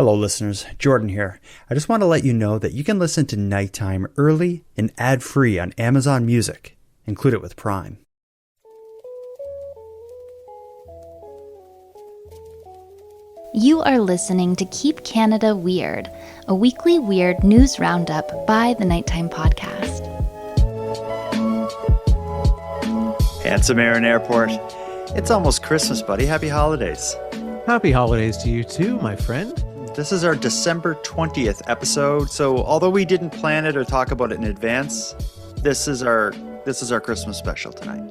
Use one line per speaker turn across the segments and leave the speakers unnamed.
Hello, listeners. Jordan here. I just want to let you know that you can listen to Nighttime early and ad-free on Amazon Music. Include it with Prime.
You are listening to Keep Canada Weird, a weekly weird news roundup by the Nighttime Podcast.
Handsome Aaron Airport. It's almost Christmas, buddy. Happy holidays.
Happy holidays to you too, my friend.
This is our December 20th episode, so although we didn't plan it or talk about it in advance, this is our Christmas special tonight.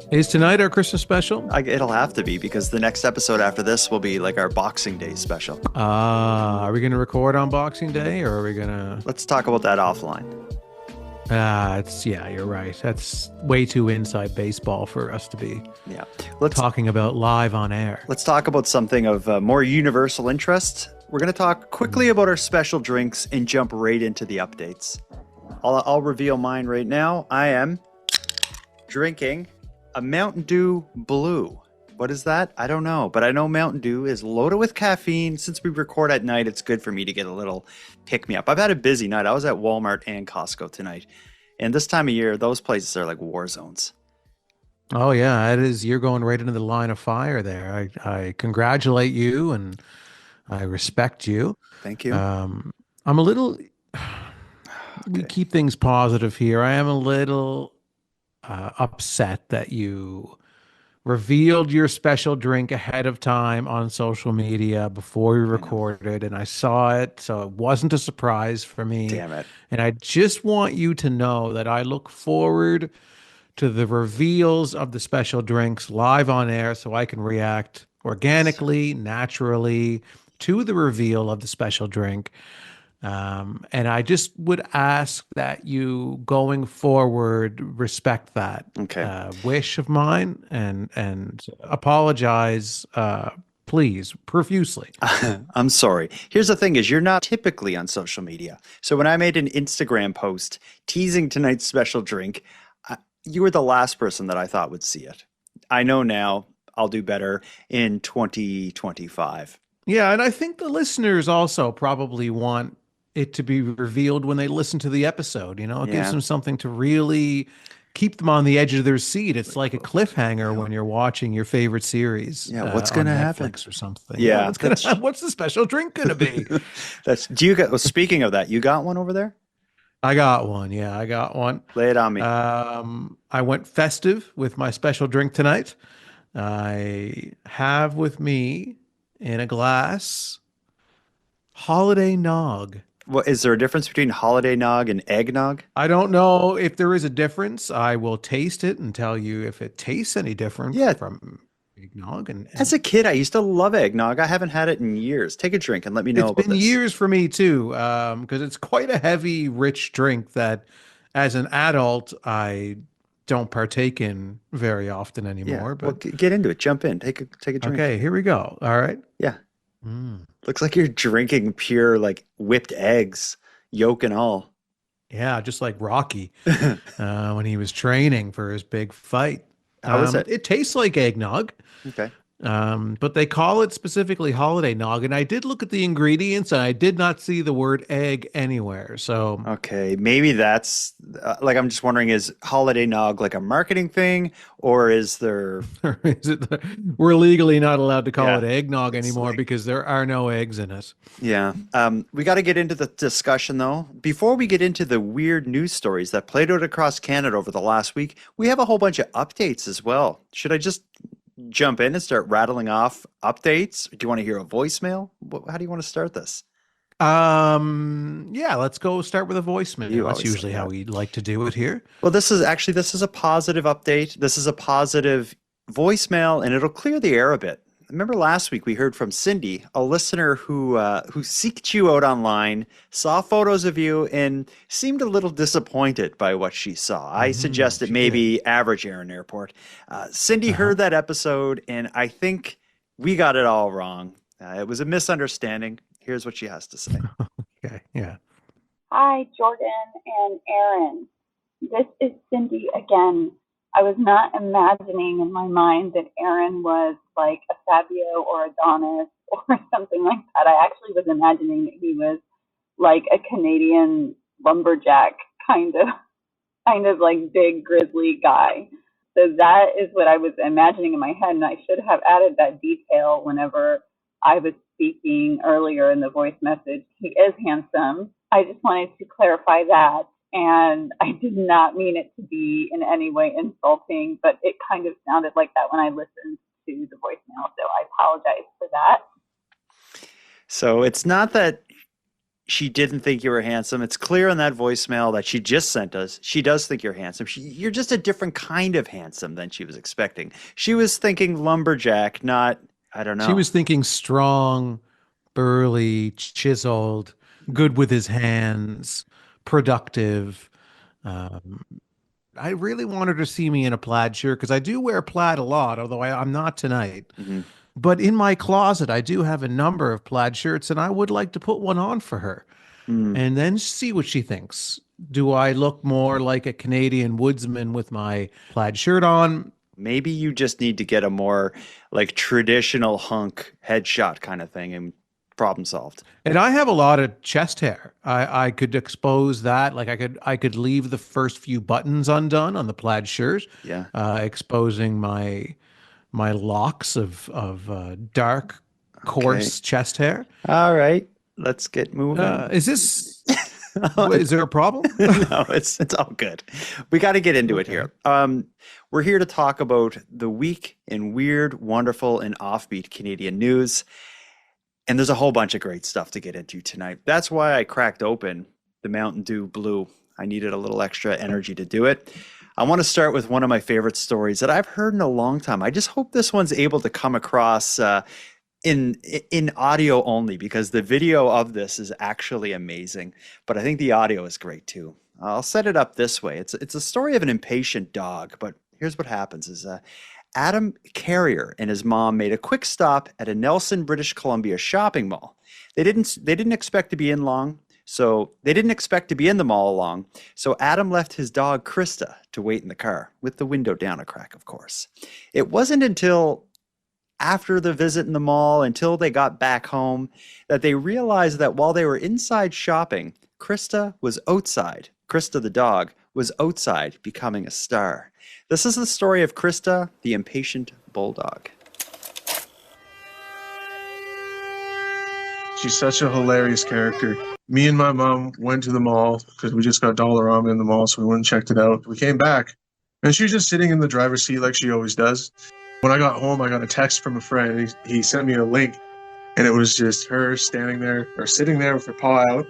Is tonight our Christmas special?
It'll have to be, because the next episode after this will be like our Boxing Day special.
Are we going to record on Boxing Day, or are we going to...
Let's talk about that offline.
You're right. That's way too inside baseball for us to be talking about live on air.
Let's talk about something of more universal interest. We're going to talk quickly about our special drinks and jump right into the updates. I'll reveal mine right now. I am drinking a Mountain Dew Blue. What is that? I don't know, but I know Mountain Dew is loaded with caffeine. Since we record at night, it's good for me to get a little pick-me-up. I've had a busy night. I was at Walmart and Costco tonight. And this time of year, those places are like war zones.
Oh, yeah, it is. You're going right into the line of fire there. I congratulate you, and I respect you.
Thank you.
I'm a little... We keep things positive here. I am a little upset that you revealed your special drink ahead of time on social media before we recorded, and I saw it, so it wasn't a surprise for me.
Damn it.
And I just want you to know that I look forward to the reveals of the special drinks live on air so I can react organically, naturally to the reveal of the special drink. And I just would ask that you, going forward, respect that wish of mine and apologize, please, profusely.
I'm sorry. Here's the thing is, you're not typically on social media. So when I made an Instagram post teasing tonight's special drink, you were the last person that I thought would see it. I know now I'll do better in 2025.
Yeah, and I think the listeners also probably want it to be revealed when they listen to the episode. It gives them something to really keep them on the edge of their seat. It's like a cliffhanger when you're watching your favorite series.
Yeah, what's going to happen
or something?
Yeah,
what's the special drink going to be?
Speaking of that, you got one over there?
I got one. Yeah, I got one.
Lay it on me.
I went festive with my special drink tonight. I have with me in a glass holiday nog.
Well, is there a difference between holiday nog and eggnog?
I don't know if there is a difference. I will taste it and tell you if it tastes any different from eggnog. And
as a kid, I used to love eggnog. I haven't had it in years. Take a drink and let me know about this.
It's been years for me too, because it's quite a heavy, rich drink that, as an adult, I don't partake in very often anymore. But
well, get into it. Jump in. Take a drink.
Okay, here we go. All right.
Yeah. Looks like you're drinking pure, like, whipped eggs, yolk and all.
Yeah, just like Rocky when he was training for his big fight.
How is it?
It tastes like eggnog.
Okay.
But they call it specifically holiday nog, and I did look at the ingredients, and I did not see the word egg anywhere. So
okay, maybe that's I'm just wondering, is holiday nog like a marketing thing, or is there?
Or is it? We're legally not allowed to call it eggnog anymore because there are no eggs in it.
Yeah. We got to get into the discussion though. Before we get into the weird news stories that played out across Canada over the last week, we have a whole bunch of updates as well. Should I just jump in and start rattling off updates? Do you want to hear a voicemail? How do you want to start this?
Yeah, let's go start with a voicemail. That's usually how we like to do it here.
Well, this is a positive update. This is a positive voicemail, and it'll clear the air a bit. Remember last week we heard from Cindy, a listener who seeked you out online, saw photos of you, and seemed a little disappointed by what she saw. I suggested maybe average Aaron Airport. Cindy heard that episode, and I think we got it all wrong. It was a misunderstanding. Here's what she has to say.
Okay, yeah.
Hi, Jordan and Aaron. This is Cindy again. I was not imagining in my mind that Aaron was like a Fabio or Adonis or something like that. I actually was imagining that he was like a Canadian lumberjack kind of like big grizzly guy. So that is what I was imagining in my head, and I should have added that detail whenever I was speaking earlier in the voice message. He is handsome. I just wanted to clarify that, and I did not mean it to be in any way insulting, but it kind of sounded like that when I listened to the voicemail, so I apologize for that.
So it's not that she didn't think you were handsome. It's clear in that voicemail that she just sent us. She does think you're handsome. You're just a different kind of handsome than she was expecting. She was thinking lumberjack, not, I don't know.
She was thinking strong, burly, chiseled, good with his hands, productive. I really want her to see me in a plaid shirt because I do wear plaid a lot, although I'm not tonight.
Mm-hmm.
But in my closet, I do have a number of plaid shirts, and I would like to put one on for her and then see what she thinks. Do I look more like a Canadian woodsman with my plaid shirt on?
Maybe you just need to get a more like traditional hunk headshot kind of thing and problem solved.
And I have a lot of chest hair. I could expose that. Like I could leave the first few buttons undone on the plaid shirt.
Yeah.
Exposing my locks of dark, coarse chest hair.
All right, let's get moving.
Is this? Is there a problem?
No, it's all good. We got to get into it here. We're here to talk about the week in weird, wonderful, and offbeat Canadian news. And there's a whole bunch of great stuff to get into tonight. That's why I cracked open the Mountain Dew Blue. I needed a little extra energy to do it. I want to start with one of my favorite stories that I've heard in a long time. I just hope this one's able to come across in audio only, because the video of this is actually amazing. But I think the audio is great too. I'll set it up this way. It's a story of an impatient dog, but here's what happens is Adam Carrier and his mom made a quick stop at a Nelson, British Columbia shopping mall. They didn't expect to be in long. So they didn't expect to be in the mall long. So Adam left his dog, Krista, to wait in the car, with the window down a crack, of course. It wasn't until after the visit in the mall, until they got back home, that they realized that while they were inside shopping, Krista was outside. Krista, the dog, was outside becoming a star. This is the story of Krista, the impatient bulldog.
She's such a hilarious character. Me and my mom went to the mall because we just got Dollarama in the mall, so we went and checked it out. We came back, and she was just sitting in the driver's seat like she always does. When I got home, I got a text from a friend. He sent me a link, and it was just her standing there, or sitting there with her paw out,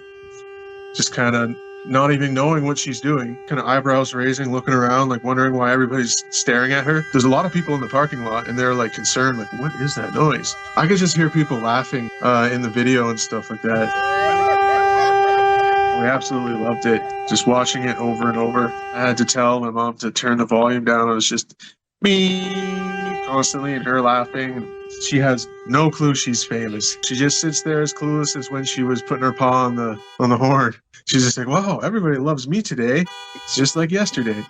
just kind of not even knowing what she's doing, kind of eyebrows raising, looking around, like wondering why everybody's staring at her. There's a lot of people in the parking lot, and they're like concerned, like, what is that noise? I could just hear people laughing in the video and stuff like that. We absolutely loved it. Just watching it over and over. I had to tell my mom to turn the volume down. It was just me constantly, and her laughing. She has no clue she's famous. She just sits there as clueless as when she was putting her paw on the horn. She's just like, wow, everybody loves me today. It's just like yesterday.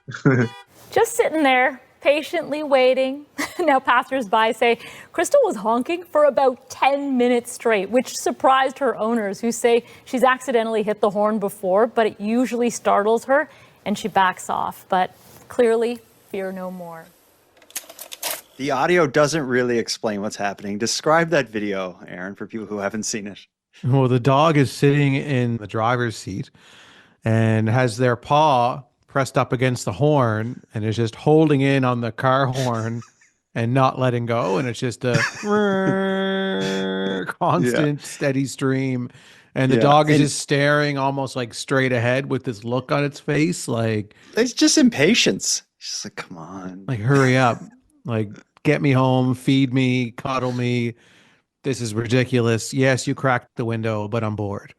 Just sitting there, patiently waiting. Now passers-by say Krista was honking for about 10 minutes straight, which surprised her owners, who say she's accidentally hit the horn before, but it usually startles her and she backs off. But clearly, fear no more.
The audio doesn't really explain what's happening. Describe that video, Aaron, for people who haven't seen it.
Well, the dog is sitting in the driver's seat and has their paw pressed up against the horn and is just holding in on the car horn and not letting go. And it's just a constant, steady stream. And the dog is just staring almost like straight ahead with this look on its face. Like,
it's just impatience. She's like, come on.
Like, hurry up. Like, get me home, feed me, cuddle me. This is ridiculous. Yes, you cracked the window, but I'm bored.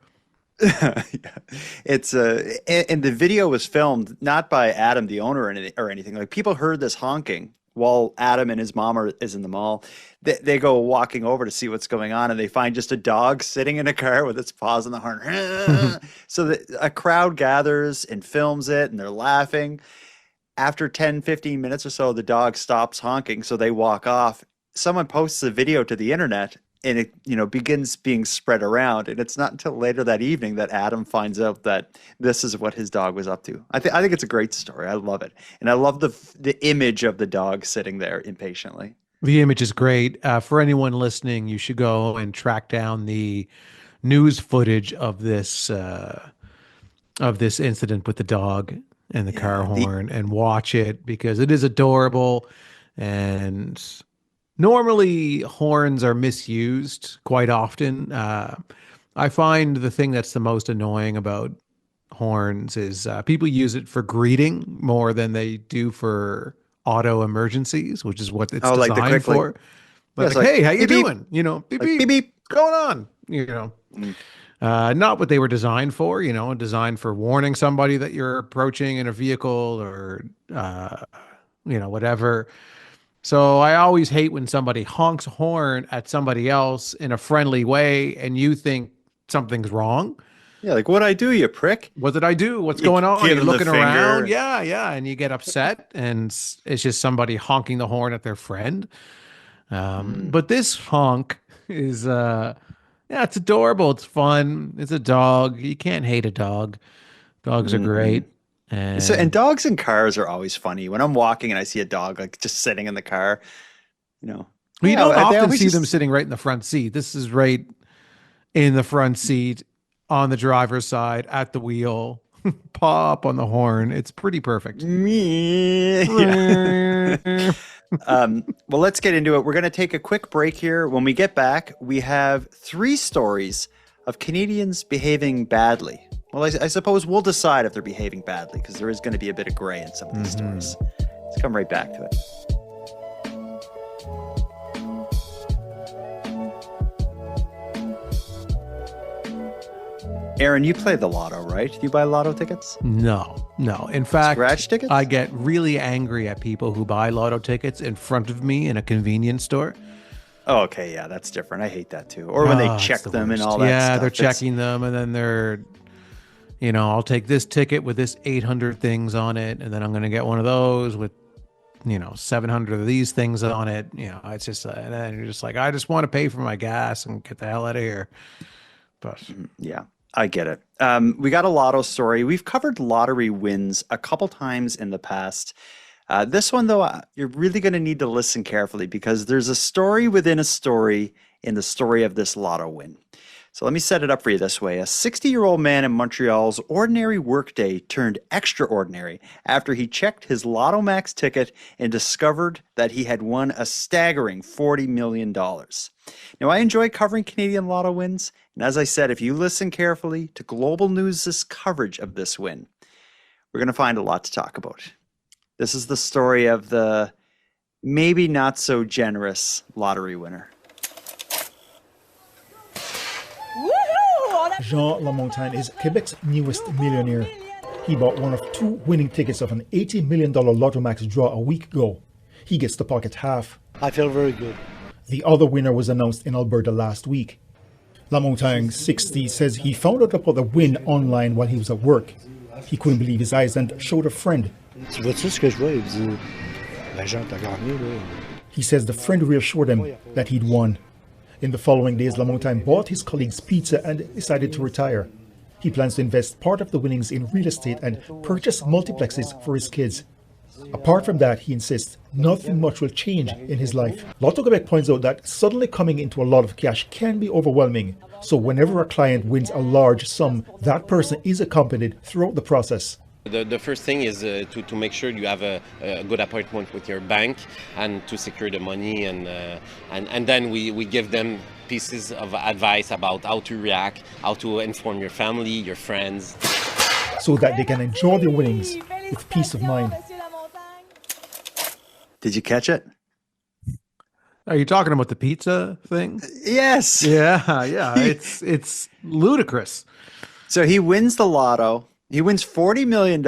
It's and the video was filmed not by Adam, the owner, or anything. Like, people heard this honking while Adam and his mom is in the mall. They go walking over to see what's going on, and they find just a dog sitting in a car with its paws on the horn. So a crowd gathers and films it, and they're laughing. After 10, 15 minutes or so, the dog stops honking, so they walk off. Someone posts a video to the internet, and it, begins being spread around. And it's not until later that evening that Adam finds out that this is what his dog was up to. I think it's a great story. I love it. And I love the image of the dog sitting there impatiently.
The image is great. For anyone listening, you should go and track down the news footage of this incident with the dog and the car horn and watch it, because it is adorable. And normally horns are misused quite often. I find the thing that's the most annoying about horns is people use it for greeting more than they do for auto emergencies, which is what it's designed for. Like, hey, how you doing? Beep, beep, beep, beep, going on? Not what they were designed for, designed for warning somebody that you're approaching in a vehicle or, whatever. So I always hate when somebody honks a horn at somebody else in a friendly way and you think something's wrong.
Yeah, like, what'd I do, you prick?
What did I do? What's going on? You're looking around. Yeah. And you get upset, and it's just somebody honking the horn at their friend. But this honk is, it's adorable. It's fun. It's a dog. You can't hate a dog. Dogs are great.
And dogs in cars are always funny. When I'm walking and I see a dog like just sitting in the car,
Well, you don't often see them sitting right in the front seat. This is right in the front seat, on the driver's side, at the wheel, paw up on the horn. It's pretty perfect.
Well, let's get into it. We're going to take a quick break here. When we get back, we have 3 stories of Canadians behaving badly. Well, I suppose we'll decide if they're behaving badly, because there is going to be a bit of gray in some of these stories. Let's come right back to it. Aaron, you play the lotto, right? Do you buy lotto tickets?
No. In fact,
scratch tickets?
I get really angry at people who buy lotto tickets in front of me in a convenience store.
Oh, okay. Yeah, that's different. I hate that too. Or when they check them and all that stuff.
Yeah, they're checking them, and then they're, I'll take this ticket with this 800 things on it, and then I'm going to get one of those with, 700 of these things on it. It's just, and then you're just like, I just want to pay for my gas and get the hell out of here. But
yeah. I get it. We got a lotto story. We've covered lottery wins a couple times in the past. This one, though, you're really going to need to listen carefully, because there's a story within a story in the story of this lotto win. So let me set it up for you this way. A 60-year-old man in Montreal's ordinary workday turned extraordinary after he checked his Lotto Max ticket and discovered that he had won a staggering $40 million. Now, I enjoy covering Canadian lotto wins, and as I said, if you listen carefully to Global News' coverage of this win, we're going to find a lot to talk about. This is the story of the maybe not so generous lottery winner.
Jean Lamontagne is Quebec's newest millionaire. He bought one of 2 winning tickets of an $80 million Lotto Max draw a week ago. He gets to pocket half.
I feel very good.
The other winner was announced in Alberta last week. Lamontagne, 60, says he found out about the win online while he was at work. He couldn't believe his eyes and showed a friend.
Tu vois-tu ce que je vois? Il dit, Jean, t'as gagné, là.
He says the friend reassured him that he'd won. In the following days, Lamontagne bought his colleagues pizza and decided to retire. He plans to invest part of the winnings in real estate and purchase multiplexes for his kids. Apart from that, he insists nothing much will change in his life. Lotto Quebec points out that suddenly coming into a lot of cash can be overwhelming. So whenever a client wins a large sum, that person is accompanied throughout the process.
The first thing is to make sure you have a good appointment with your bank and to secure the money, and then we give them pieces of advice about how to react, how to inform your family, your friends.
So that they can enjoy their winnings with peace of mind.
Did you catch it?
Are you talking about the pizza thing?
Yes.
Yeah. It's ludicrous.
So he wins the lotto. He wins $40 million.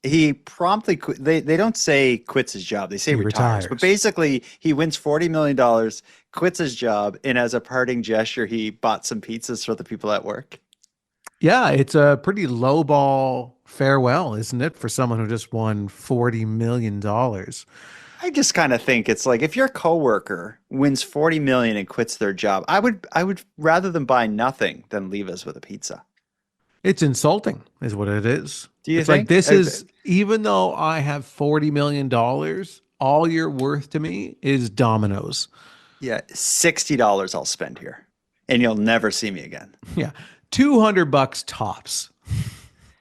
He promptly quit. They don't say quits his job. They say retires. But basically, he wins $40 million, quits his job, and as a parting gesture, he bought some pizzas for the people at work.
Yeah, it's a pretty lowball farewell, isn't it, for someone who just won $40 million?
I just kind of think it's like if your coworker wins 40 million and quits their job, I would rather them buy nothing than leave us with a pizza.
It's insulting, is what it is.
Do you
It's like
think?
this is even though I have $40 million, all you're worth to me is Domino's.
Yeah, $60 I'll spend here, and you'll never see me again.
Yeah, $200 tops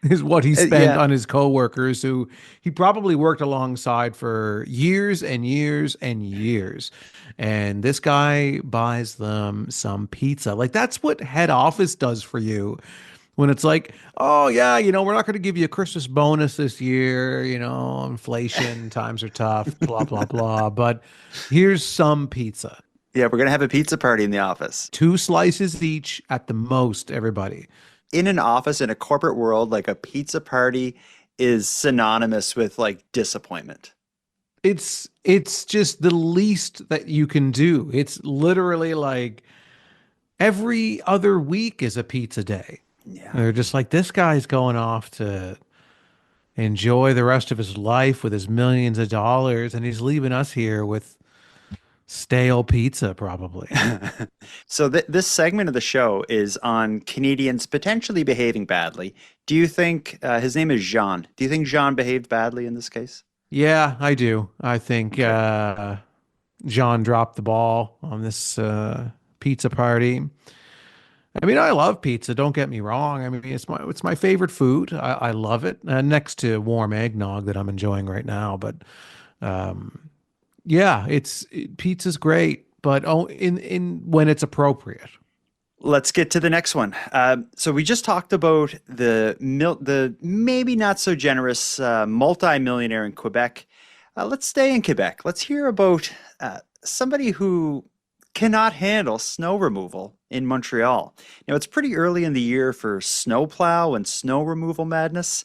is what he spent
Yeah.
on his coworkers, who he probably worked alongside for years and years and years. And this guy buys them some pizza. Like that's what head office does for you. When it's like, oh yeah, we're not going to give you a Christmas bonus this year, inflation, times are tough, blah, blah, blah. But here's some pizza.
Yeah, we're gonna have a pizza party in the office.
2 slices each at the most, everybody.
In an office, in a corporate world, like a pizza party is synonymous with like disappointment.
It's just the least that you can do. It's literally like every other week is a pizza day.
Yeah.
They're just like, this guy's going off to enjoy the rest of his life with his millions of dollars, and he's leaving us here with stale pizza, probably.
So this segment of the show is on Canadians potentially behaving badly. Do you think his name is Jean? Do you think Jean behaved badly in this case?
Yeah, I do. I think Jean dropped the ball on this pizza party. I mean, I love pizza. Don't get me wrong. I mean, it's my favorite food. I love it, next to warm eggnog that I'm enjoying right now. But yeah, pizza's great, but in when it's appropriate.
Let's get to the next one. So we just talked about the maybe not so generous multi-millionaire in Quebec. Let's stay in Quebec. Let's hear about somebody who cannot handle snow removal in Montreal. It's pretty early in the year for snowplow and snow removal madness,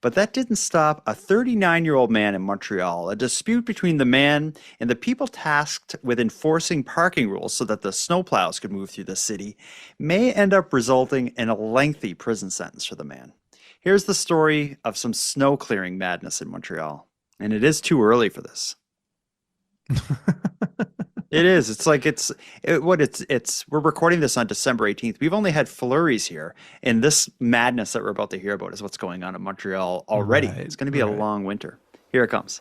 but that didn't stop a 39-year-old man in Montreal. A dispute between the man and the people tasked with enforcing parking rules so that the snowplows could move through the city may end up resulting in a lengthy prison sentence for the man. Here's the story of some snow clearing madness in Montreal, and it is too early for this. It is. It's like we're recording this on December 18th. We've only had flurries here, and this madness that we're about to hear about is what's going on in Montreal already.
Right,
It's going to be a long winter. Here it comes.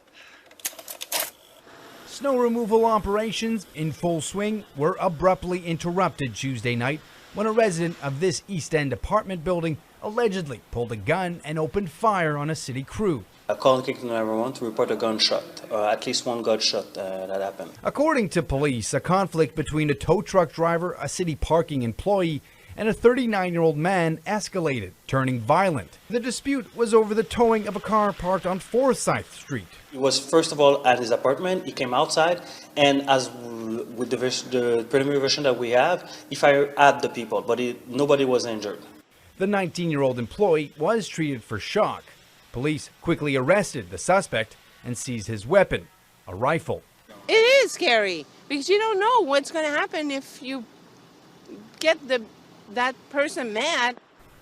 Snow removal operations in full swing were abruptly interrupted Tuesday night when a resident of this East End apartment building allegedly pulled a gun and opened fire on a city crew.
I called Kingston 911 to report a gunshot, at least one gunshot that happened.
According to police, a conflict between a tow truck driver, a city parking employee, and a 39-year-old man escalated, turning violent. The dispute was over the towing of a car parked on Forsyth Street.
He was first of all at his apartment. He came outside, and as with the preliminary version that we have, he fired at the people, but nobody was injured.
The 19-year-old employee was treated for shock. Police quickly arrested the suspect and seized his weapon, a rifle.
It is scary because you don't know what's going to happen if you get that person mad.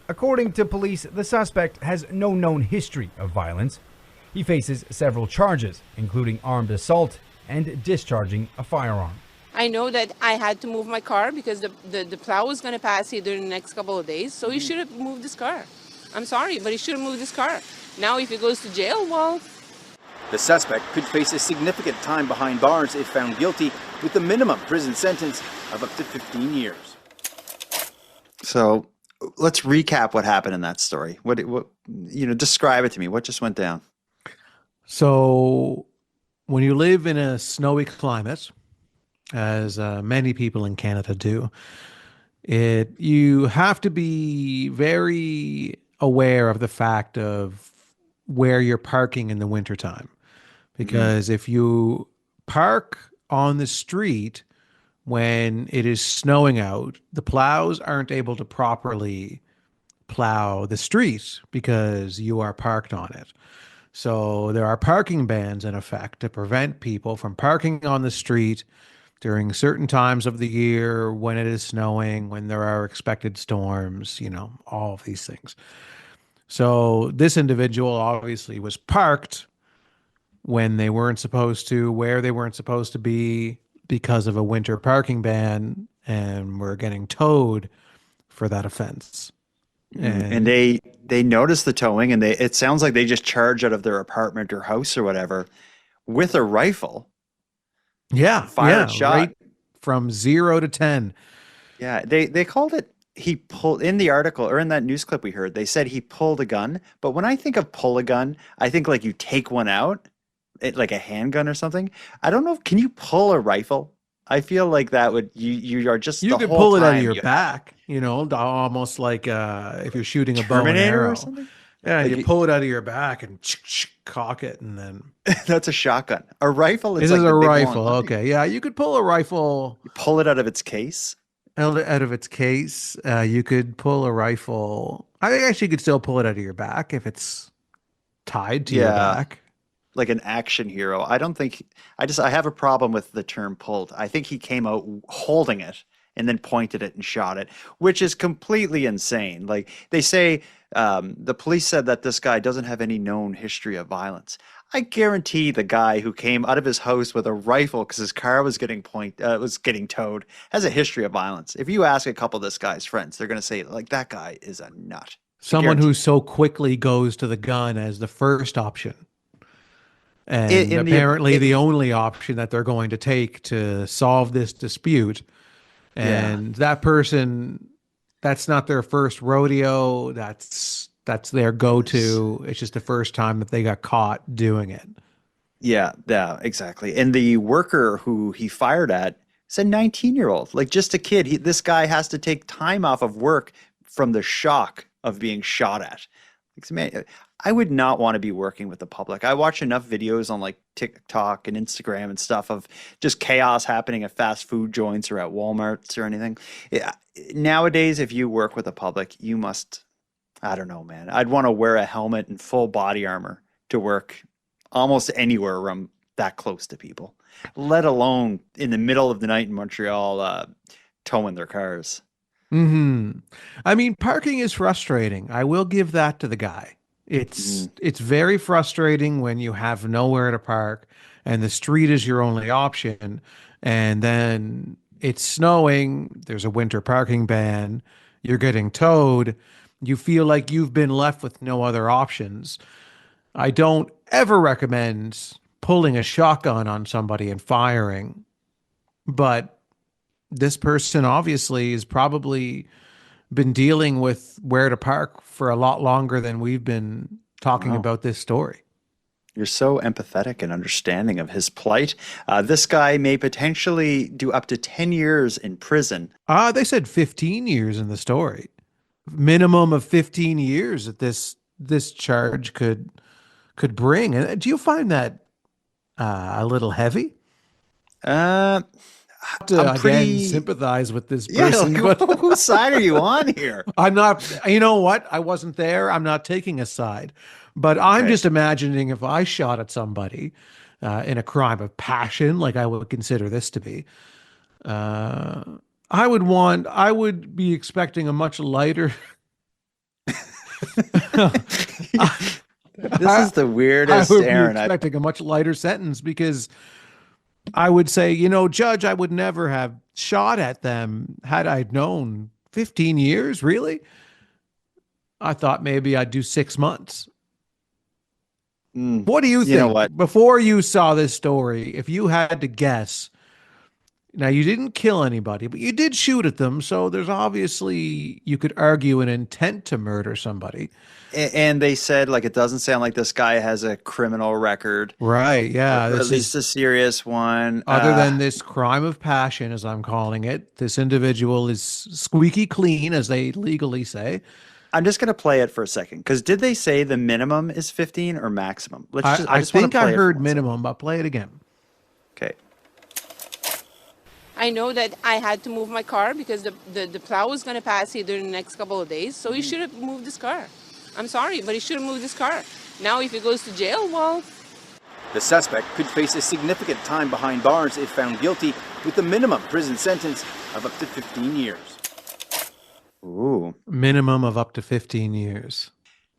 According to police, the suspect has no known history of violence. He faces several charges, including armed assault and discharging a firearm.
I know that I had to move my car because the plow was going to pass here during the next couple of days, so he should have moved his car. I'm sorry, but he should have moved his car. Now if he goes to jail, well...
The suspect could face a significant time behind bars if found guilty, with the minimum prison sentence of up to 15 years.
So let's recap what happened in that story. What describe it to me. What just went down?
So when you live in a snowy climate, as many people in Canada do, you have to be very aware of the fact of where you're parking in the wintertime. Because if you park on the street when it is snowing out, the plows aren't able to properly plow the street because you are parked on it. So there are parking bans in effect to prevent people from parking on the street during certain times of the year when it is snowing, when there are expected storms, all of these things. So this individual obviously was parked when they weren't supposed to, where they weren't supposed to be because of a winter parking ban, and were getting towed for that offense.
And they noticed the towing, and it sounds like they just charge out of their apartment or house or whatever with a rifle. Fired shot.
Right from 0 to 10.
Yeah, they called it, he pulled, in the article or in that news clip we heard, they said he pulled a gun. But when I think of pull a gun, I think like you take one out, like a handgun or something. I don't know. Can you pull a rifle? I feel like that would, you are just,
you
the
could
whole
pull it out
time
of your
you-
back, almost like if you're shooting a bow and
Terminator
arrow
or something?
Yeah,
Like
you pull it out of your back and cock it, and then
That's a shotgun. A rifle is
this
like
is
the
a
big
rifle.
one.
Okay, yeah, you could pull a rifle.
You pull it out of its case.
Out of its case. You could pull a rifle. I think actually you could still pull it out of your back if it's tied to your back.
Like an action hero. I don't think, I have a problem with the term pulled. I think he came out holding it and then pointed it and shot it, which is completely insane. Like they say, the police said that this guy doesn't have any known history of violence. I guarantee the guy who came out of his house with a rifle because his car was getting towed has a history of violence. If you ask a couple of this guy's friends, they're going to say like that guy is a nut.
Someone who so quickly goes to the gun as the first option. And apparently the only option that they're going to take to solve this dispute. And that person, that's not their first rodeo. That's their go-to. It's just the first time that they got caught doing it.
Yeah, exactly. And the worker who he fired at is a 19-year-old, like just a kid. This guy has to take time off of work from the shock of being shot at. Like, man, I would not want to be working with the public. I watch enough videos on like TikTok and Instagram and stuff of just chaos happening at fast food joints or at Walmarts or anything. Nowadays, if you work with the public, you must, I don't know, man. I'd want to wear a helmet and full body armor to work almost anywhere where I'm that close to people, let alone in the middle of the night in Montreal, towing their cars.
I mean, parking is frustrating. I will give that to the guy. It's very frustrating when you have nowhere to park and the street is your only option. And then it's snowing. There's a winter parking ban. You're getting towed. You feel like you've been left with no other options. I don't ever recommend pulling a shotgun on somebody and firing, but this person obviously has probably been dealing with where to park for a lot longer than we've been talking about this story.
You're so empathetic and understanding of his plight. This guy may potentially do up to 10 years in prison.
They said 15 years in the story. Minimum of 15 years that this charge could bring. And do you find that a little heavy?
I'm pretty
sympathize with this person.
Yeah, like, whose side are you on here?
I'm not, you know what? I wasn't there. I'm not taking a side, but I'm just imagining if I shot at somebody in a crime of passion, like I would consider this to be, I would be expecting a much lighter.
This is the weirdest,
I would
Aaron.
be expecting a much lighter sentence because I would say, Judge, I would never have shot at them had I known. 15 years, really? I thought maybe I'd do 6 months. What do you think?
You know what?
Before you saw this story, if you had to guess, now you didn't kill anybody, but you did shoot at them. So there's obviously, you could argue, an intent to murder somebody.
And they said, like, it doesn't sound like this guy has a criminal record.
Right, yeah.
Or at least a serious one.
Other than this crime of passion, as I'm calling it, this individual is squeaky clean, as they legally say.
I'm just going to play it for a second, because did they say the minimum is 15 or maximum?
I think I heard minimum, but play it again.
Okay.
I know that I had to move my car because the plow was going to pass here during the next couple of days, so he should have moved this car. I'm sorry, but he should have moved this car. Now, if he goes to jail, well...
The suspect could face a significant time behind bars if found guilty, with a minimum prison sentence of up to 15 years.
Ooh.
Minimum of up to 15 years.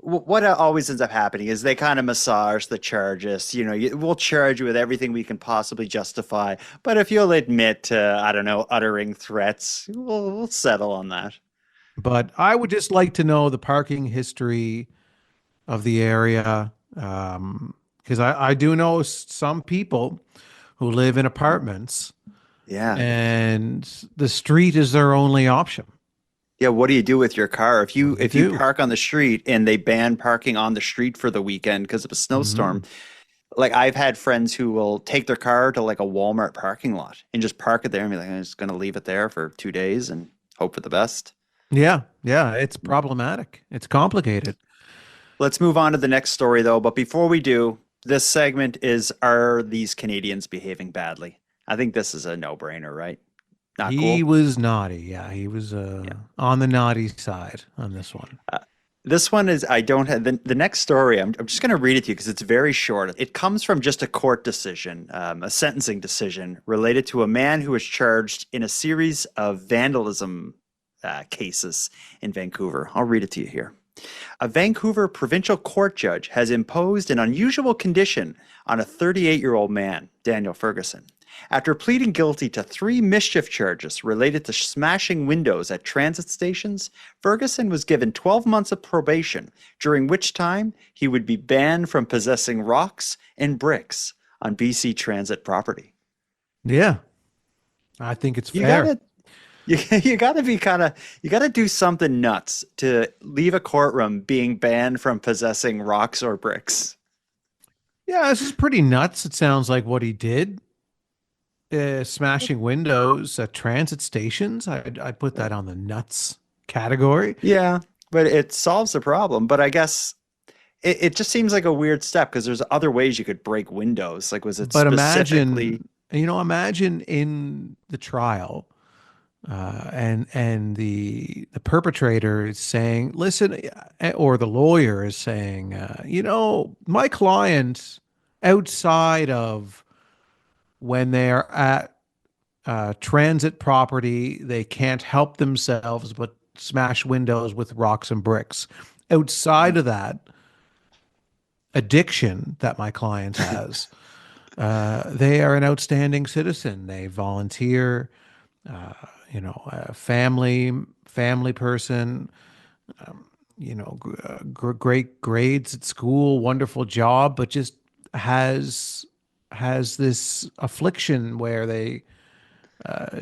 what always ends up happening is they kind of massage the charges. We'll charge you with everything we can possibly justify, but if you'll admit to, I don't know, uttering threats, we'll settle on that.
But I would just like to know the parking history of the area, because I do know some people who live in apartments.
Yeah.
And the street is their only option.
Yeah, what do you do with your car if you park on the street and they ban parking on the street for the weekend because of a snowstorm? Like, I've had friends who will take their car to like a Walmart parking lot and just park it there and be like, I'm just going to leave it there for 2 days and hope for the best.
Yeah, it's problematic. It's complicated.
Let's move on to the next story, though. But before we do, this segment is, are these Canadians behaving badly? I think this is a no-brainer, right?
He was naughty. Yeah, he was on the naughty side on this one.
This one is, I don't have the next story. I'm just going to read it to you because it's very short. It comes from just a court decision, a sentencing decision related to a man who was charged in a series of vandalism cases in Vancouver. I'll read it to you here. A Vancouver provincial court judge has imposed an unusual condition on a 38-year-old man, Daniel Ferguson. After pleading guilty to 3 mischief charges related to smashing windows at transit stations, Ferguson was given 12 months of probation, during which time he would be banned from possessing rocks and bricks on BC Transit property.
Yeah, I think it's fair.
You gotta be you gotta do something nuts to leave a courtroom being banned from possessing rocks or bricks.
Yeah, this is pretty nuts. It sounds like what he did. Smashing windows at transit stations. I'd put that on the nuts category.
Yeah, but it solves the problem. But I guess it just seems like a weird step because there's other ways you could break windows. Like, was it specifically...
Imagine in the trial, and the perpetrator is saying, listen, or the lawyer is saying, my client, outside of when they're at transit property, they can't help themselves but smash windows with rocks and bricks. Outside of that addiction that my client has, they are an outstanding citizen. They volunteer, a family person, great grades at school, wonderful job, but just has this affliction where they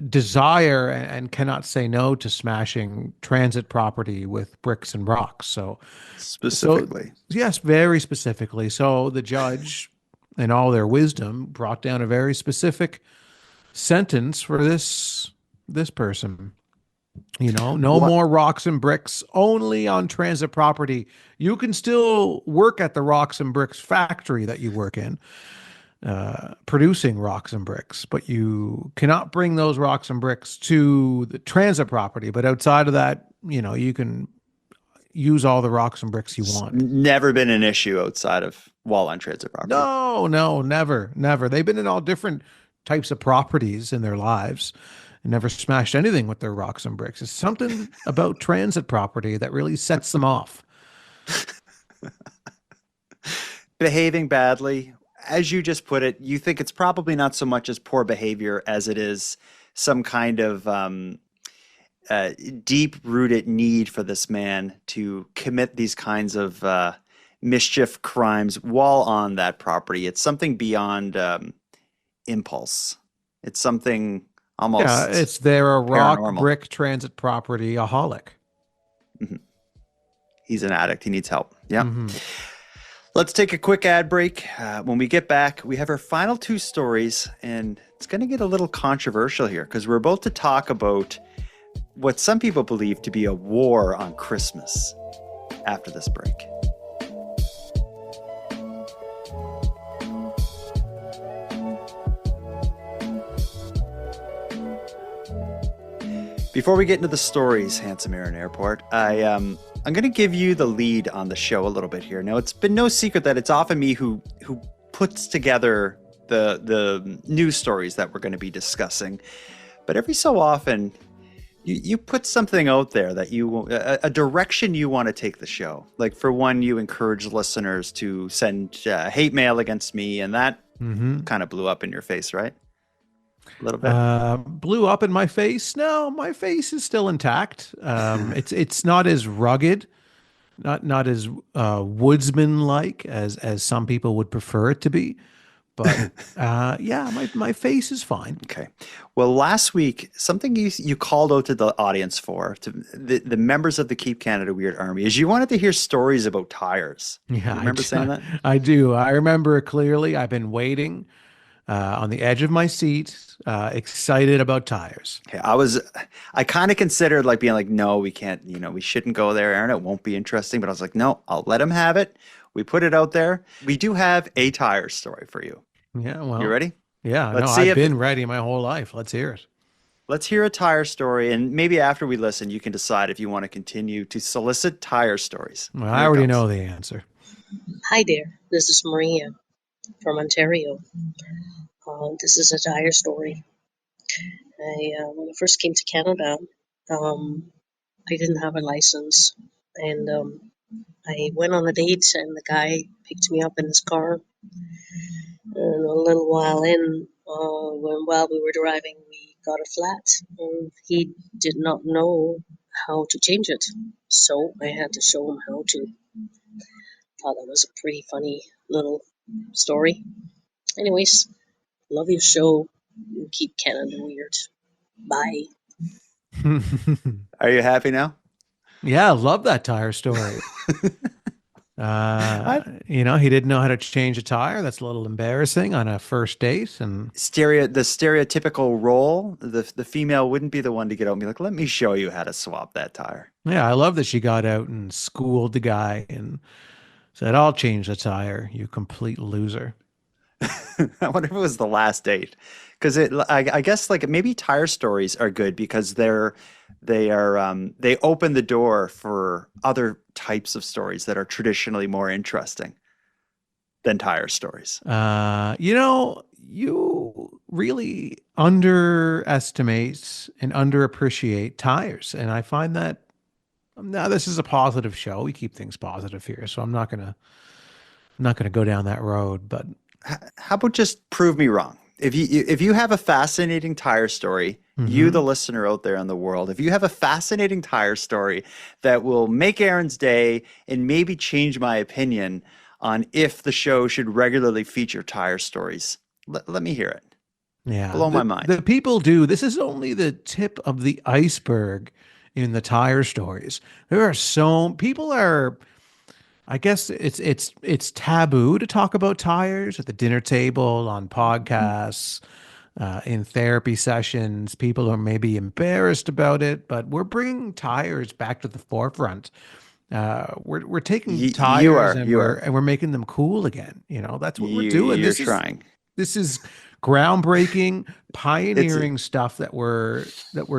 desire and cannot say no to smashing transit property with bricks and rocks. So
specifically,
yes, very specifically. So the judge, in all their wisdom, brought down a very specific sentence for this person. No more rocks and bricks, only on transit property. You can still work at the rocks and bricks factory that you work in, producing rocks and bricks, but you cannot bring those rocks and bricks to the transit property. But outside of that, you can use all the rocks and bricks you want.
Never been an issue outside of while on transit property.
No, never. They've been in all different types of properties in their lives and never smashed anything with their rocks and bricks. It's something about transit property that really sets them off.
Behaving badly, as you just put it, you think it's probably not so much as poor behavior as it is some kind of deep-rooted need for this man to commit these kinds of mischief crimes while on that property. It's something beyond impulse. It's something almost...
Yeah, they're a rock,
paranormal.
brick, transit property aholic.
Mm-hmm. He's an addict. He needs help. Yeah.
Mm-hmm.
Let's take a quick ad break. When we get back, we have our final 2 stories, and it's going to get a little controversial here because we're about to talk about what some people believe to be a war on Christmas after this break. Before we get into the stories, Handsome Aaron Airport, I'm going to give you the lead on the show a little bit here. Now, it's been no secret that it's often me who puts together the news stories that we're going to be discussing. But every so often, You put something out there that a direction you want to take the show. Like, for one, you encourage listeners to send hate mail against me, and that kind of blew up in your face, right? A little bit.
Blew up in my face? No, my face is still intact. It's not as rugged, not as woodsman-like as some people would prefer it to be. But yeah, my face is fine.
Okay. Well, last week, something you called out to the audience for, to the members of the Keep Canada Weird Army, is you wanted to hear stories about tires.
Yeah,
you remember saying that?
I do. I remember it clearly. I've been waiting on the edge of my seat, excited about tires.
Okay, I kind of considered like being like, no, we can't, we shouldn't go there, Aaron. It won't be interesting. But I was like, no, I'll let him have it. We put it out there. We do have a tire story for you.
Yeah, well.
You ready?
Yeah, I've been ready my whole life. Let's hear it.
Let's hear a tire story, and maybe after we listen, you can decide if you want to continue to solicit tire stories.
Well, I already know the answer.
Hi there, this is Maria from Ontario. This is a tire story. When I first came to Canada, I didn't have a license, and I went on a date, and the guy picked me up in his car. And a little while in, while we were driving, we got a flat, and he did not know how to change it, so I had to show him how to. Thought that was a pretty funny little story. Anyways, love your show. Keep Canada weird. Bye.
Are you happy now?
Yeah, I love that tire story. He didn't know how to change a tire. That's a little embarrassing on a first date. And
the stereotypical role, the female wouldn't be the one to get out and be like, let me show you how to swap that tire.
Yeah, I love that she got out and schooled the guy and said, I'll change the tire, you complete loser.
I wonder if it was the last date. Because I guess like maybe tire stories are good because they open the door for other types of stories that are traditionally more interesting than tire stories.
You really underestimate and underappreciate tires, and I find that now this is a positive show. We keep things positive here, so I'm not gonna go down that road. But
how about just prove me wrong? If you have a fascinating tire story, you, the listener out there in the world, if you have a fascinating tire story that will make Aaron's day and maybe change my opinion on if the show should regularly feature tire stories, let me hear it.
Yeah,
blow my mind.
The people do. This is only the tip of the iceberg in the tire stories. There are people are. I guess it's taboo to talk about tires at the dinner table, on podcasts, in therapy sessions. People are maybe embarrassed about it, but we're bringing tires back to the forefront. We're taking tires and we're making them cool again. That's what we're doing.
You're trying.
This is groundbreaking, pioneering stuff that we're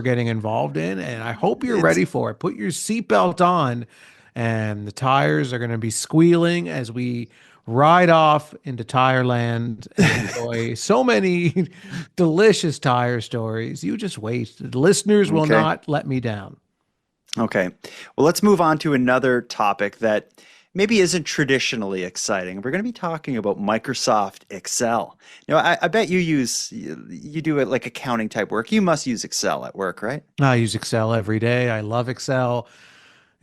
getting involved in, and I hope you're ready for it. Put your seatbelt on. And the tires are going to be squealing as we ride off into Tireland and enjoy so many delicious tire stories. You just wait. The listeners will not let me down.
Okay. Well, let's move on to another topic that maybe isn't traditionally exciting. We're going to be talking about Microsoft Excel. I bet you do it like accounting type work. You must use Excel at work, right?
I use Excel every day. I love Excel.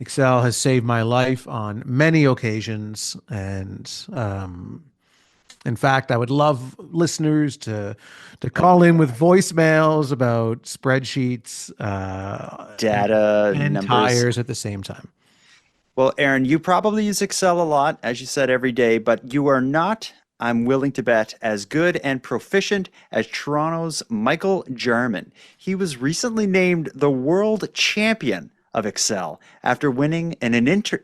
Excel has saved my life on many occasions, and in fact, I would love listeners to call in with voicemails about spreadsheets,
data,
and
numbers.
Tires at the same time.
Well, Aaron, you probably use Excel a lot, as you said, every day, but you are not, I'm willing to bet, as good and proficient as Toronto's Michael Jarman. He was recently named the world champion of Excel after winning an international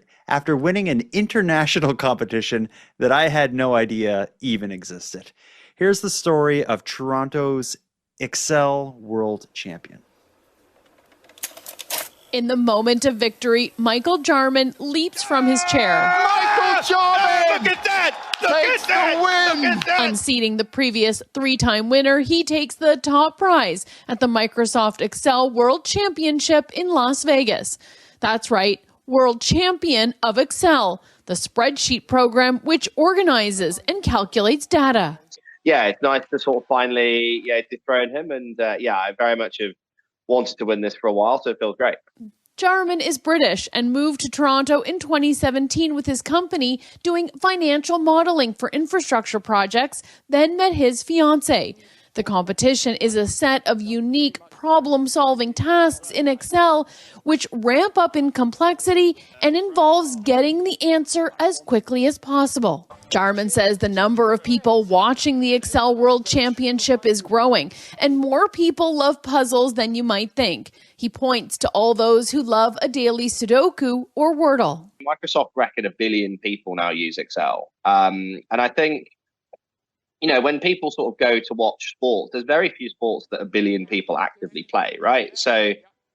competition that I had no idea even existed. Here's the story of Toronto's Excel world champion.
In the moment of victory, Michael Jarman leaps from his chair.
Michael Jarman! Look at that!
takes the win. Unseating the previous 3-time winner, he takes the top prize at the Microsoft Excel World Championship in Las Vegas. That's right, World Champion of Excel, the spreadsheet program which organizes and calculates data.
Yeah, it's nice to sort of finally dethrone him. And I very much have wanted to win this for a while, so it feels great.
Jarman is British and moved to Toronto in 2017 with his company doing financial modeling for infrastructure projects, then met his fiancée. The competition is a set of unique problem-solving tasks in Excel which ramp up in complexity and involves getting the answer as quickly as possible. Jarman says the number of people watching the Excel World Championship is growing, and more people love puzzles than you might think. He points to all those who love a daily Sudoku or Wordle.
Microsoft reckon 1 billion people now use Excel. And I think, when people sort of go to watch sports, there's very few sports that 1 billion people actively play, right? So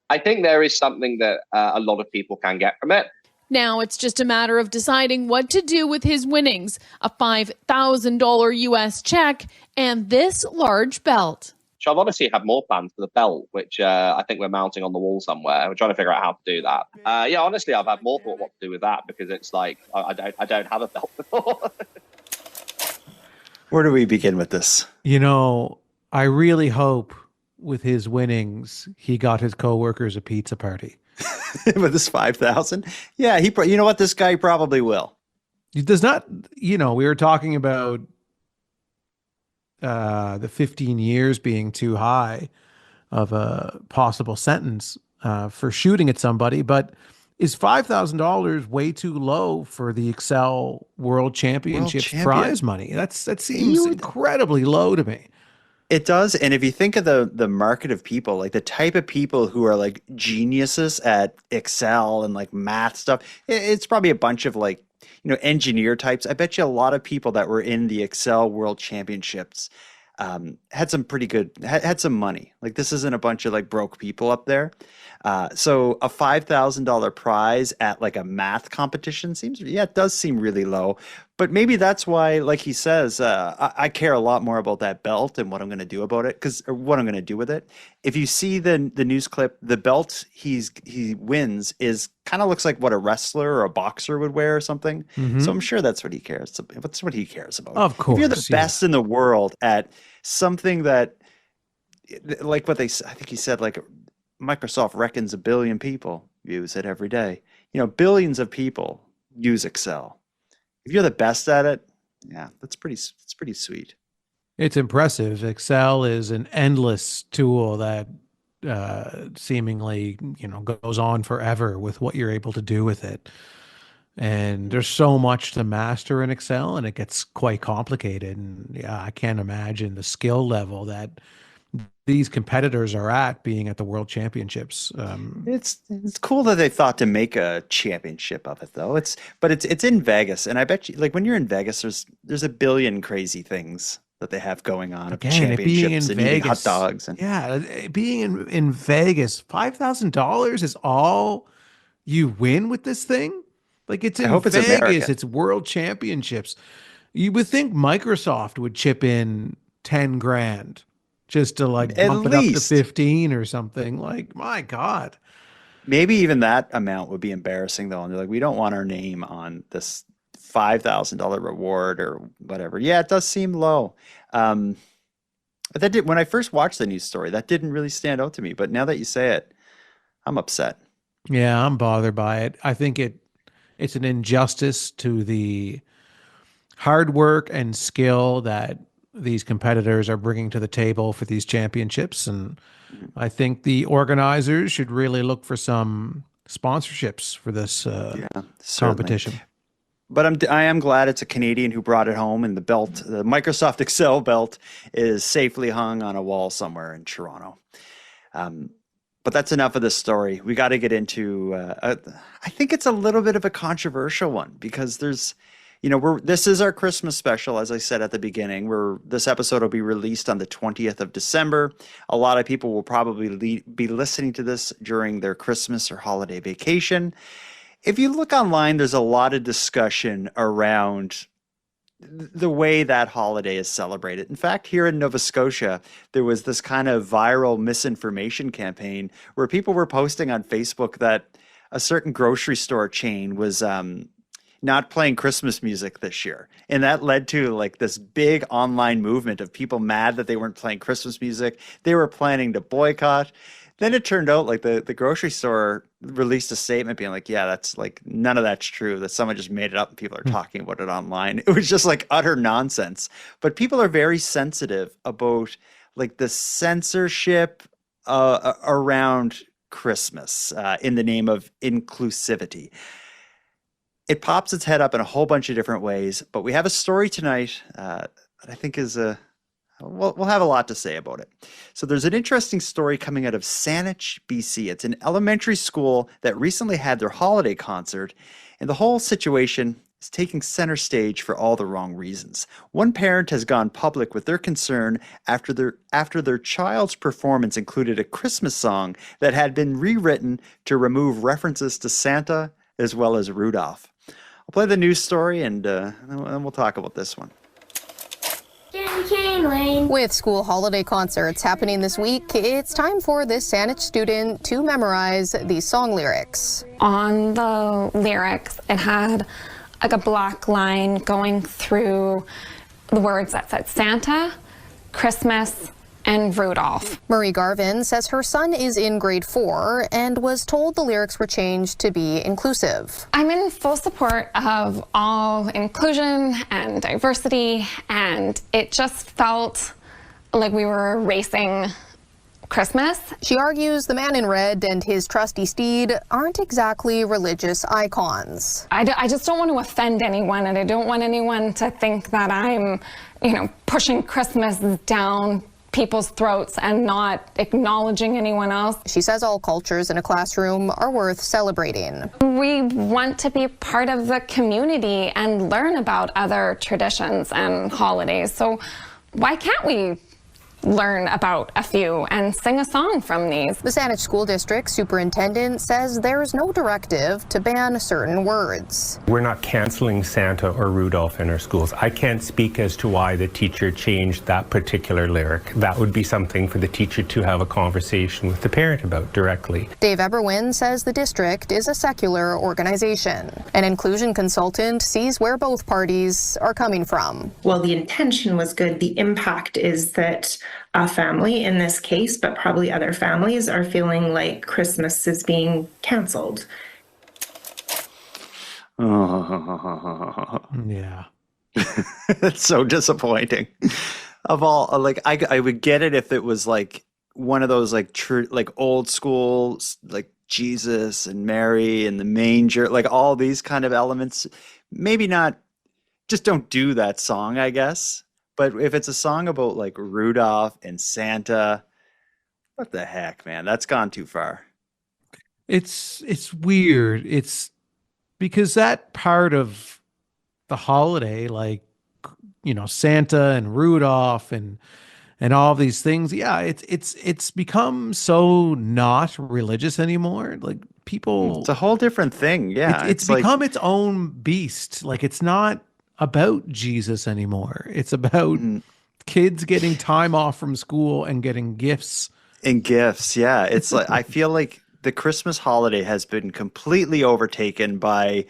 I think there is something that a lot of people can get from it.
Now it's just a matter of deciding what to do with his winnings, a $5,000 US check, and this large belt.
So I've honestly had more plans for the belt, which I think we're mounting on the wall somewhere. We're trying to figure out how to do that. Honestly, I've had more thought what to do with that because it's like I don't have a belt before.
Where do we begin with this?
I really hope with his winnings, he got his coworkers a pizza party.
With his 5,000? Yeah, you know what? This guy probably will.
He does not, we were talking about the 15 years being too high of a possible sentence for shooting at somebody, but is $5,000 way too low for the Excel World Championships prize money? That seems incredibly low to me.
It does. And if you think of the market of people, like the type of people who are like geniuses at Excel and like math stuff, it's probably a bunch of like, engineer types. I bet you a lot of people that were in the Excel World Championships had some pretty good, had some money. Like this isn't a bunch of like broke people up there. So a $5,000 prize at like a math competition it does seem really low. But maybe that's why, like he says, I care a lot more about that belt and what I'm going to do about it, or what I'm going to do with it. If you see the news clip, the belt he wins is kind of looks like what a wrestler or a boxer would wear or something.
Mm-hmm.
So I'm sure that's what he cares. That's what he cares about.
Of course,
if you're the best in the world at something that, like I think he said, like Microsoft reckons 1 billion people use it every day. Billions of people use Excel. If you're the best at it, that's pretty sweet.
It's impressive. Excel is an endless tool that seemingly, goes on forever with what you're able to do with it. And there's so much to master in Excel, and it gets quite complicated. And I can't imagine the skill level that these competitors are at being at the World Championships.
It's cool that they thought to make a championship of it, though. It's in Vegas, and I bet you, like when you're in Vegas, there's 1 billion crazy things that they have going on.
Again,
championships and
Vegas,
eating hot dogs. And
being in Vegas, $5,000 is all you win with this thing. Like it's in Vegas, it's World Championships. You would think Microsoft would chip in 10 grand. Just to like bump it up to 15 or something. Like, my God.
Maybe even that amount would be embarrassing, though. And they're like, we don't want our name on this $5,000 reward or whatever. Yeah, it does seem low. When I first watched the news story, that didn't really stand out to me. But now that you say it, I'm upset.
Yeah, I'm bothered by it. I think it's an injustice to the hard work and skill that these competitors are bringing to the table for these championships. And I think the organizers should really look for some sponsorships for this competition.
But I am glad it's a Canadian who brought it home, and the belt, the Microsoft Excel belt, is safely hung on a wall somewhere in Toronto. But that's enough of this story. We got to get into, I think it's a little bit of a controversial one because there's, this is our Christmas special, as I said at the beginning. This episode will be released on the 20th of December. A lot of people will probably be listening to this during their Christmas or holiday vacation. If you look online, there's a lot of discussion around the way that holiday is celebrated. In fact, here in Nova Scotia, there was this kind of viral misinformation campaign where people were posting on Facebook that a certain grocery store chain was not playing Christmas music this year. And that led to like this big online movement of people mad that they weren't playing Christmas music. They were planning to boycott. Then it turned out like the grocery store released a statement being like, yeah, that's like none of that's true, that someone just made it up and people are talking about it online. It was just like utter nonsense. But people are very sensitive about like the censorship around Christmas in the name of inclusivity. It pops its head up in a whole bunch of different ways, but we have a story tonight that I think is we'll have a lot to say about it. So there's an interesting story coming out of Saanich, BC. It's an elementary school that recently had their holiday concert, and the whole situation is taking center stage for all the wrong reasons. One parent has gone public with their concern after their child's performance included a Christmas song that had been rewritten to remove references to Santa as well as Rudolph. I'll play the news story and then we'll talk about this one.
With school holiday concerts happening this week, it's time for this Saanich student to memorize these song lyrics.
On the lyrics, it had like a black line going through the words that said Santa, Christmas, and Rudolph.
Marie Garvin says her son is in grade 4 and was told the lyrics were changed to be inclusive.
I'm in full support of all inclusion and diversity, and it just felt like we were erasing Christmas.
She argues the man in red and his trusty steed aren't exactly religious icons.
I just don't want to offend anyone, and I don't want anyone to think that I'm, pushing Christmas down people's throats and not acknowledging anyone else.
She says all cultures in a classroom are worth celebrating.
We want to be part of the community and learn about other traditions and holidays. So why can't we learn about a few and sing a song from these?
The Saanich School District superintendent says there's no directive to ban certain words.
We're not canceling Santa or Rudolph in our schools. I can't speak as to why the teacher changed that particular lyric. That would be something for the teacher to have a conversation with the parent about directly.
Dave Eberwin says the district is a secular organization. An inclusion consultant sees where both parties are coming from.
Well, the intention was good. The impact is that a family in this case, but probably other families, are feeling like Christmas is being canceled.
Yeah.
It's so disappointing. Of all, like, I would get it if it was like one of those like old school, like Jesus and Mary and the manger, like all these kind of elements. Maybe not, just don't do that song, I guess. But if it's a song about like Rudolph and Santa, what the heck, man? That's gone too far.
It's weird. It's because that part of the holiday, like, Santa and Rudolph and all these things. Yeah, it's become so not religious anymore. Like people,
it's a whole different thing. Yeah.
It's become its own beast. Like it's not about Jesus anymore. It's about kids getting time off from school and getting gifts.
And gifts, yeah. It's like I feel like the Christmas holiday has been completely overtaken by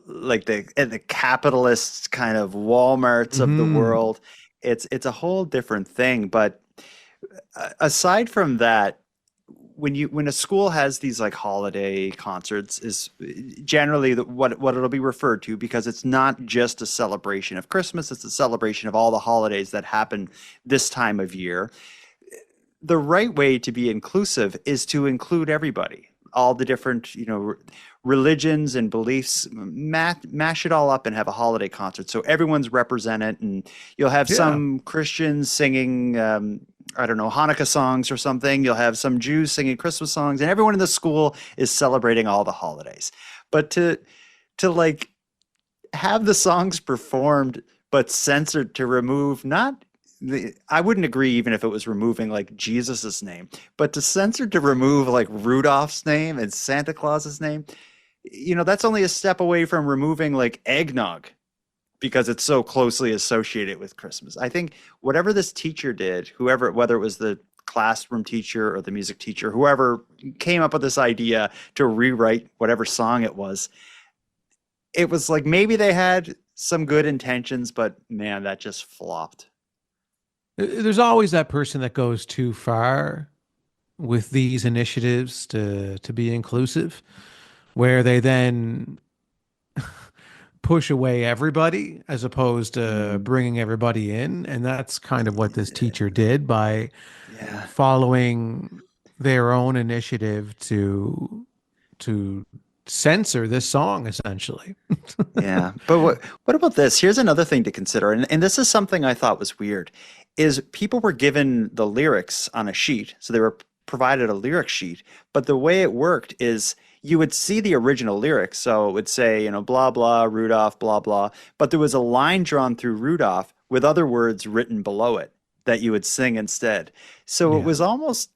like the capitalist kind of Walmarts of the world. It's a whole different thing. But aside from that, when a school has these like holiday concerts, is generally what it'll be referred to, because it's not just a celebration of Christmas, it's a celebration of all the holidays that happen this time of year. The right way to be inclusive is to include everybody, all the different, religions and beliefs, mash it all up and have a holiday concert. So everyone's represented, and you'll have some Christians singing, Hanukkah songs or something. You'll have some Jews singing Christmas songs, and everyone in the school is celebrating all the holidays. But to like have the songs performed, but censored to remove I wouldn't agree even if it was removing like Jesus's name, but to censor to remove like Rudolph's name and Santa Claus's name, that's only a step away from removing like eggnog because it's so closely associated with Christmas. I think whatever this teacher did, whoever, whether it was the classroom teacher or the music teacher, whoever came up with this idea to rewrite whatever song it was like maybe they had some good intentions, but man, that just flopped.
There's always that person that goes too far with these initiatives to be inclusive, where they then push away everybody as opposed to bringing everybody in. And that's kind of what this teacher did by following their own initiative to censor this song, essentially.
Yeah. But what about this? Here's another thing to consider. And this is something I thought was weird, is people were given the lyrics on a sheet. So they were provided a lyric sheet. But the way it worked is you would see the original lyrics. So it would say, you know, blah, blah, Rudolph, blah, blah. But there was a line drawn through Rudolph with other words written below it that you would sing instead. So it was almost,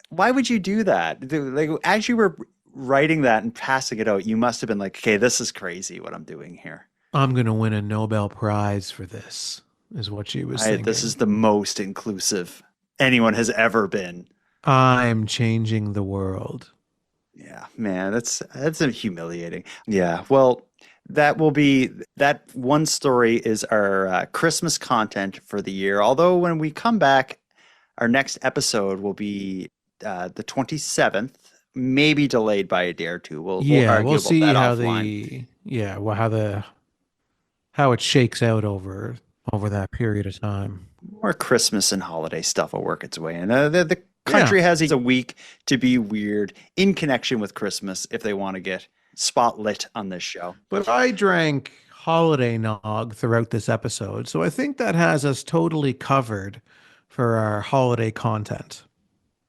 why would you do that? Like, as you were writing that and passing it out, you must have been like, okay, this is crazy what I'm doing here.
I'm going to win a Nobel Prize for this, is what she was thinking.
This is the most inclusive anyone has ever been.
I'm changing the world.
Yeah, man, that's humiliating. Yeah, well, that one story is our Christmas content for the year. Although when we come back, our next episode will be the 27th, maybe delayed by a day or two. We'll argue about
see
that
how
offline.
how it shakes out over that period of time.
More Christmas and holiday stuff will work its way in. The country has a week to be weird in connection with Christmas if they want to get spotlit on this show.
But I drank holiday nog throughout this episode, so I think that has us totally covered for our holiday content.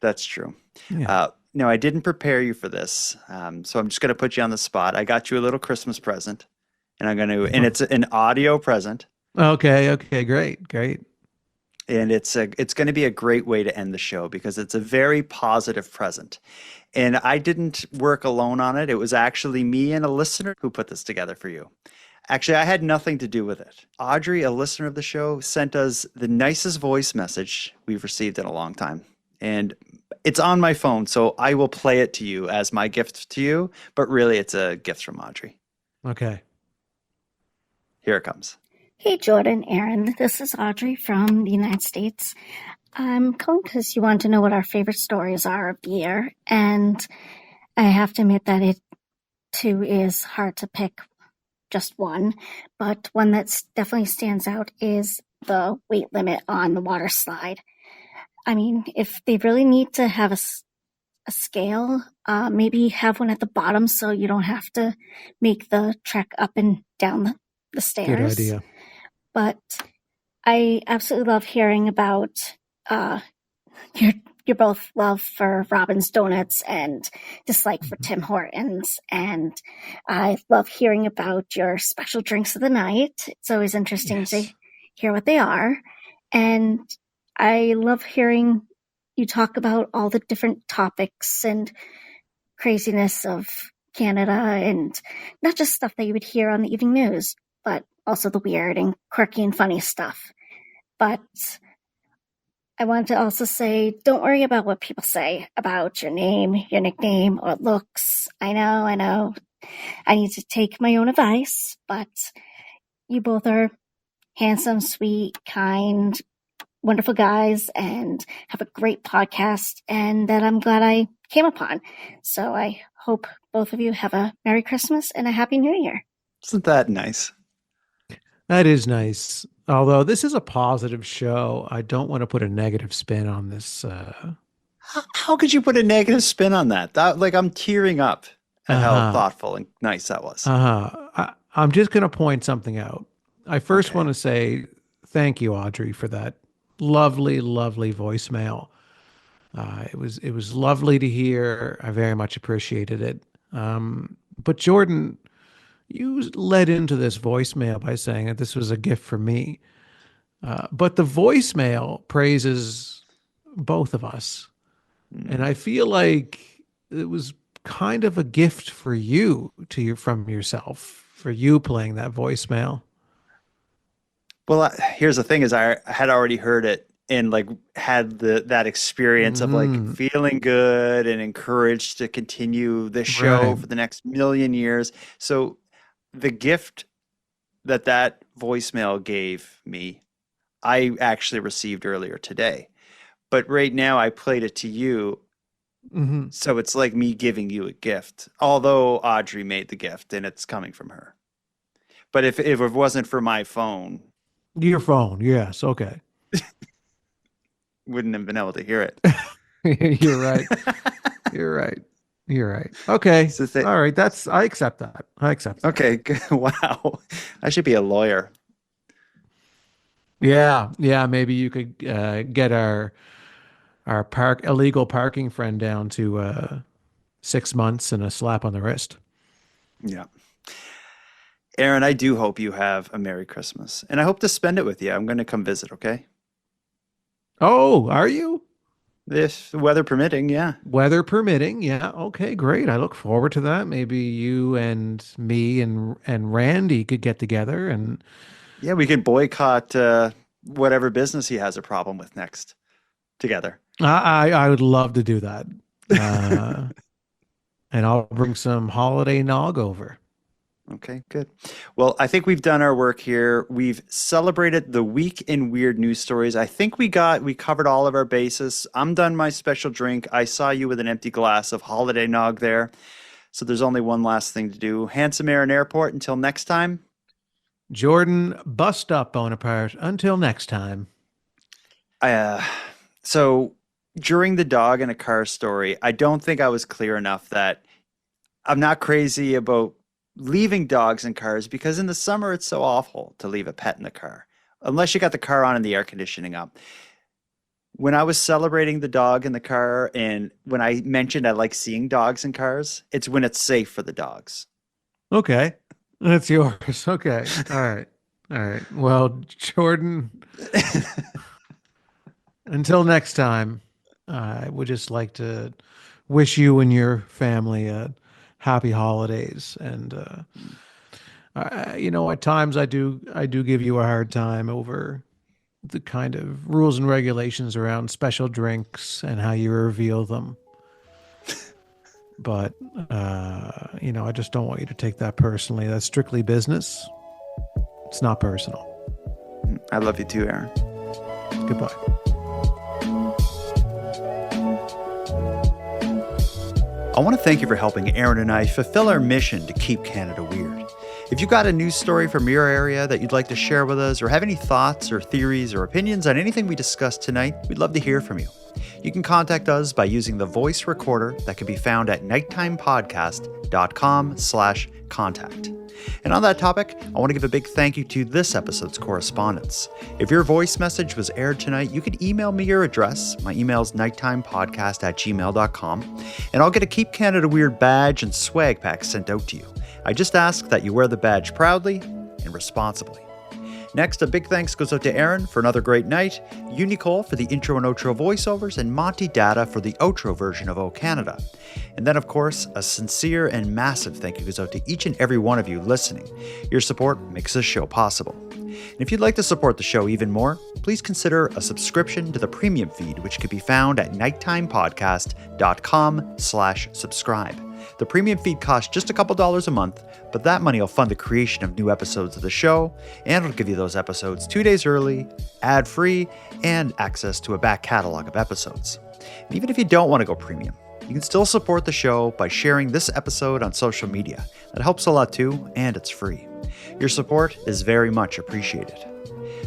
That's true.
Yeah.
No, I didn't prepare you for this, so I'm just going to put you on the spot. I got you a little Christmas present, and and it's an audio present.
Okay, great.
And it's going to be a great way to end the show because it's a very positive present. And I didn't work alone on it. It was actually me and a listener who put this together for you. Actually, I had nothing to do with it. Audrey, a listener of the show, sent us the nicest voice message we've received in a long time. And it's on my phone, so I will play it to you as my gift to you. But really, it's a gift from Audrey.
Okay.
Here it comes.
Hey, Jordan, Aaron, this is Audrey from the United States. I'm calling because you want to know what our favorite stories are of the year, and I have to admit that it, too, is hard to pick just one, but one that definitely stands out is the weight limit on the water slide. I mean, if they really need to have a scale, maybe have one at the bottom so you don't have to make the trek up and down the stairs.
Good idea.
But I absolutely love hearing about your both love for Robin's Donuts and dislike for Tim Hortons. And I love hearing about your special drinks of the night. It's always interesting to hear what they are. And I love hearing you talk about all the different topics and craziness of Canada, and not just stuff that you would hear on the evening news, but also the weird and quirky and funny stuff. But I want to also say, don't worry about what people say about your name, your nickname, or looks. I know. I need to take my own advice, but you both are handsome, sweet, kind, wonderful guys, and have a great podcast, and that I'm glad I came upon. So I hope both of you have a Merry Christmas and a Happy New Year.
Isn't that nice?
That is nice. Although this is a positive show, I don't want to put a negative spin on this.
How could you put a negative spin on that? Like, I'm tearing up at how thoughtful and nice that was.
I'm just going to point something out. I first want to say thank you, Audrey, for that lovely, lovely voicemail. It was lovely to hear. I very much appreciated it. But Jordan, you led into this voicemail by saying that this was a gift for me. But the voicemail praises both of us. And I feel like it was kind of a gift for you from yourself for you playing that voicemail.
Well, here's the thing: is I had already heard it and like had that experience of like feeling good and encouraged to continue the show
Right.
for the next million years. So the gift that voicemail gave me, I actually received earlier today. But right now I played it to you.
Mm-hmm.
So it's like me giving you a gift, although Audrey made the gift and it's coming from her. But if it wasn't for my phone,
Your phone, yes, okay.
wouldn't have been able to hear it.
You're right. You're right. You're right. Okay.
So
All right. I accept that. I accept that.
Okay. Good. Wow. I should be a lawyer.
Yeah. Yeah. Maybe you could get our illegal parking friend down to 6 months and a slap on the wrist.
Yeah. Aaron, I do hope you have a Merry Christmas. And I hope to spend it with you. I'm going to come visit, okay?
Oh, are you?
If weather permitting, yeah.
Weather permitting, yeah. Okay, great. I look forward to that. Maybe you and me and Randy could get together and
yeah, we could boycott whatever business he has a problem with next together.
I would love to do that. And I'll bring some holiday nog over.
Okay, good. Well, I think we've done our work here. We've celebrated the week in weird news stories. I think we covered all of our bases. I'm done my special drink. I saw you with an empty glass of holiday nog there. So there's only one last thing to do. Handsome Aaron Airport, until next time.
Jordan, bust up Bonaparte. Until next time.
So during the dog in a car story, I don't think I was clear enough that I'm not crazy about leaving dogs in cars, because in the summer it's so awful to leave a pet in the car unless you got the car on and the air conditioning up. When I was celebrating the dog in the car and when I mentioned I like seeing dogs in cars, it's when it's safe for the dogs.
Okay, that's yours. Okay, all right. Well, Jordan, until next time, I would just like to wish you and your family a happy holidays. And at times I do give you a hard time over the kind of rules and regulations around special drinks and how you reveal them. But I just don't want you to take that personally. That's strictly business. It's not personal.
I love you too, Aaron.
Goodbye.
I want to thank you for helping Aaron and I fulfill our mission to keep Canada weird. If you've got a news story from your area that you'd like to share with us, or have any thoughts or theories or opinions on anything we discussed tonight, we'd love to hear from you. You can contact us by using the voice recorder that can be found at nighttimepodcast.com/contact. And on that topic, I want to give a big thank you to this episode's correspondents. If your voice message was aired tonight, you can email me your address. My email is nighttimepodcast@gmail.com, and I'll get a Keep Canada Weird badge and swag pack sent out to you. I just ask that you wear the badge proudly and responsibly. Next, a big thanks goes out to Aaron for another great night, Unicole for the intro and outro voiceovers, and Monty Data for the outro version of O Canada. And then, of course, a sincere and massive thank you goes out to each and every one of you listening. Your support makes this show possible. And if you'd like to support the show even more, please consider a subscription to the premium feed, which can be found at nighttimepodcast.com/subscribe. The premium feed costs just a couple dollars a month, but that money will fund the creation of new episodes of the show, and it'll give you those episodes 2 days early, ad-free, and access to a back catalog of episodes. And even if you don't want to go premium, you can still support the show by sharing this episode on social media. That helps a lot too, and it's free. Your support is very much appreciated.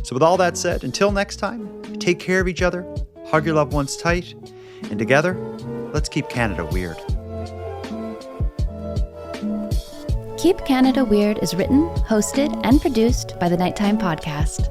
So with all that said, until next time, take care of each other, hug your loved ones tight, and together, let's keep Canada weird.
Keep Canada Weird is written, hosted, and produced by the Nighttime Podcast.